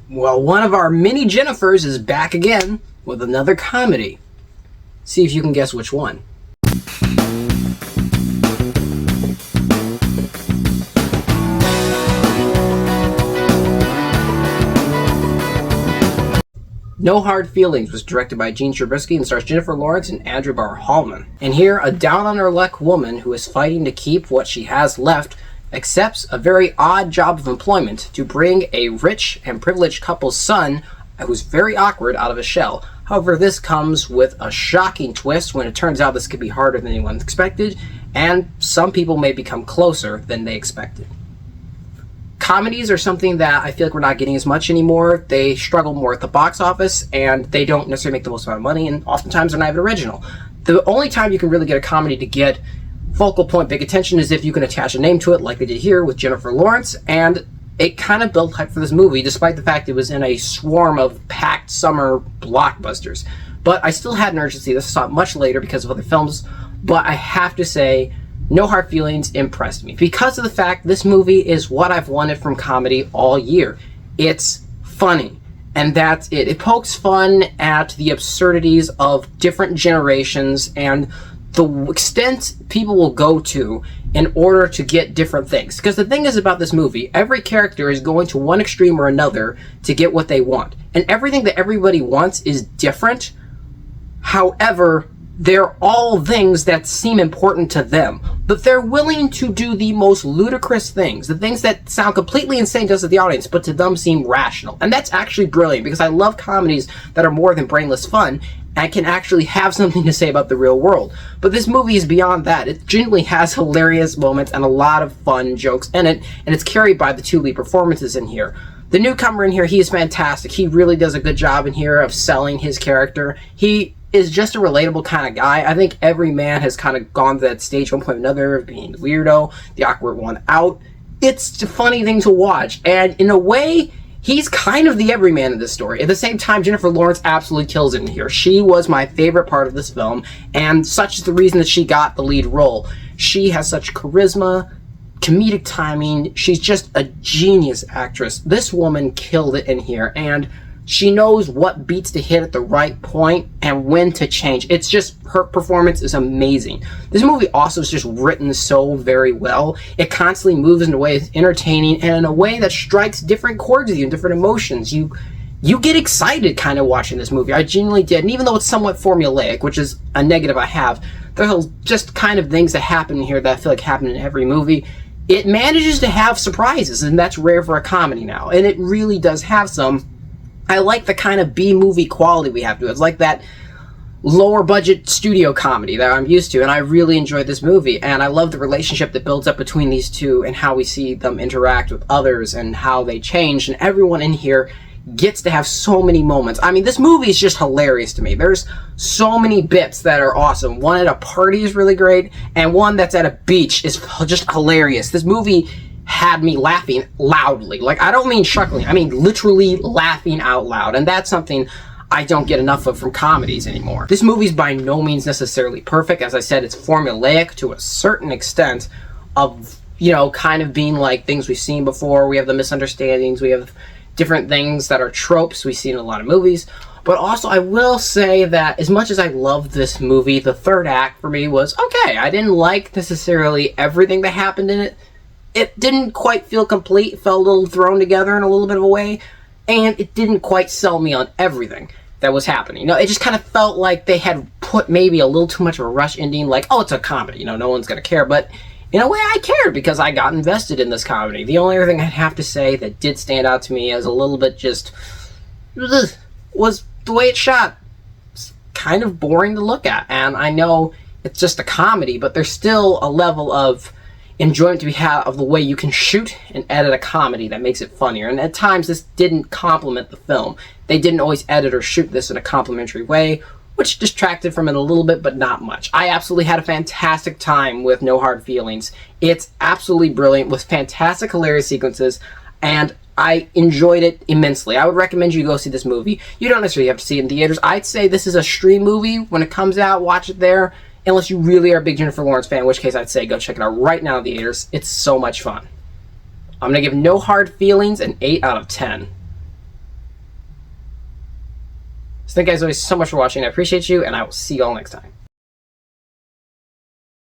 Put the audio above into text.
Well, one of our mini Jennifers is back again with another comedy. See if you can guess which one. No Hard Feelings was directed by Gene Trubisky and stars Jennifer Lawrence and Andrew Barr Hallman. And here, a down-on-her-luck woman who is fighting to keep what she has left accepts a very odd job of employment to bring a rich and privileged couple's son, who's very awkward, out of a shell. However, this comes with a shocking twist when it turns out this could be harder than anyone expected, and some people may become closer than they expected. Comedies are something that I feel like we're not getting as much anymore. They struggle more at the box office, and they don't necessarily make the most amount of money, and oftentimes they're not even original. The only time you can really get a comedy to get focal point big attention is if you can attach a name to it, like they did here with Jennifer Lawrence, and it kind of built hype for this movie, despite the fact it was in a swarm of packed summer blockbusters. But I still had an urgency. This I saw it much later because of other films, but I have to say, No Hard Feelings impressed me because of the fact this movie is what I've wanted from comedy all year. It's funny, and that's it. It pokes fun at the absurdities of different generations and the extent people will go to in order to get different things. Because the thing is about this movie, every character is going to one extreme or another to get what they want. And everything that everybody wants is different. However, they're all things that seem important to them. But they're willing to do the most ludicrous things, the things that sound completely insane to us as the audience, but to them seem rational. And that's actually brilliant, because I love comedies that are more than brainless fun and can actually have something to say about the real world. But this movie is beyond that. It genuinely has hilarious moments and a lot of fun jokes in it, and it's carried by the two lead performances in here. The newcomer in here, he is fantastic. He really does a good job in here of selling his character. He is just a relatable kind of guy. I think every man has kind of gone to that stage one point or another of being the weirdo, the awkward one out. It's a funny thing to watch, and in a way, he's kind of the everyman in this story. At the same time, Jennifer Lawrence absolutely kills it in here. She was my favorite part of this film, and such is the reason that she got the lead role. She has such charisma, comedic timing. She's just a genius actress. This woman killed it in here, and she knows what beats to hit at the right point and when to change. It's just, her performance is amazing. This movie also is just written so very well. It constantly moves in a way that's entertaining and in a way that strikes different chords with you and different emotions. You get excited kind of watching this movie. I genuinely did. And even though it's somewhat formulaic, which is a negative I have, there's just kind of things that happen here that I feel like happen in every movie. It manages to have surprises, and that's rare for a comedy now. And it really does have some. I like the kind of B-movie quality we have to it. It's like that lower budget studio comedy that I'm used to, and I really enjoyed this movie, and I love the relationship that builds up between these two and how we see them interact with others and how they change, and everyone in here gets to have so many moments. I mean, this movie is just hilarious to me. There's so many bits that are awesome. One at a party is really great, and one that's at a beach is just hilarious. This movie had me laughing loudly. Like, I don't mean chuckling, I mean literally laughing out loud, and that's something I don't get enough of from comedies anymore. This movie's by no means necessarily perfect. As I said, it's formulaic to a certain extent of, you know, kind of being like things we've seen before. We have the misunderstandings, we have different things that are tropes we see in a lot of movies. But also, I will say that as much as I loved this movie, the third act for me was okay. I didn't like necessarily everything that happened in it. It didn't quite feel complete. It felt a little thrown together in a little bit of a way. And it didn't quite sell me on everything that was happening. You know, it just kind of felt like they had put maybe a little too much of a rush ending. Like, oh, it's a comedy. You know, no one's going to care. But in a way, I cared because I got invested in this comedy. The only other thing I'd have to say that did stand out to me as a little bit just was the way it's shot. It's kind of boring to look at. And I know it's just a comedy, but there's still a level of enjoyment to be had of the way you can shoot and edit a comedy that makes it funnier. And at times, this didn't complement the film. They didn't always edit or shoot this in a complimentary way, which distracted from it a little bit, but not much. I absolutely had a fantastic time with No Hard Feelings. It's absolutely brilliant with fantastic, hilarious sequences, and I enjoyed it immensely. I would recommend you go see this movie. You don't necessarily have to see it in theaters. I'd say this is a stream movie. When it comes out, watch it there. Unless you really are a big Jennifer Lawrence fan, in which case I'd say go check it out right now in the theaters. It's so much fun. I'm going to give No Hard Feelings an 8 out of 10. So thank you guys always so much for watching. I appreciate you, and I will see you all next time.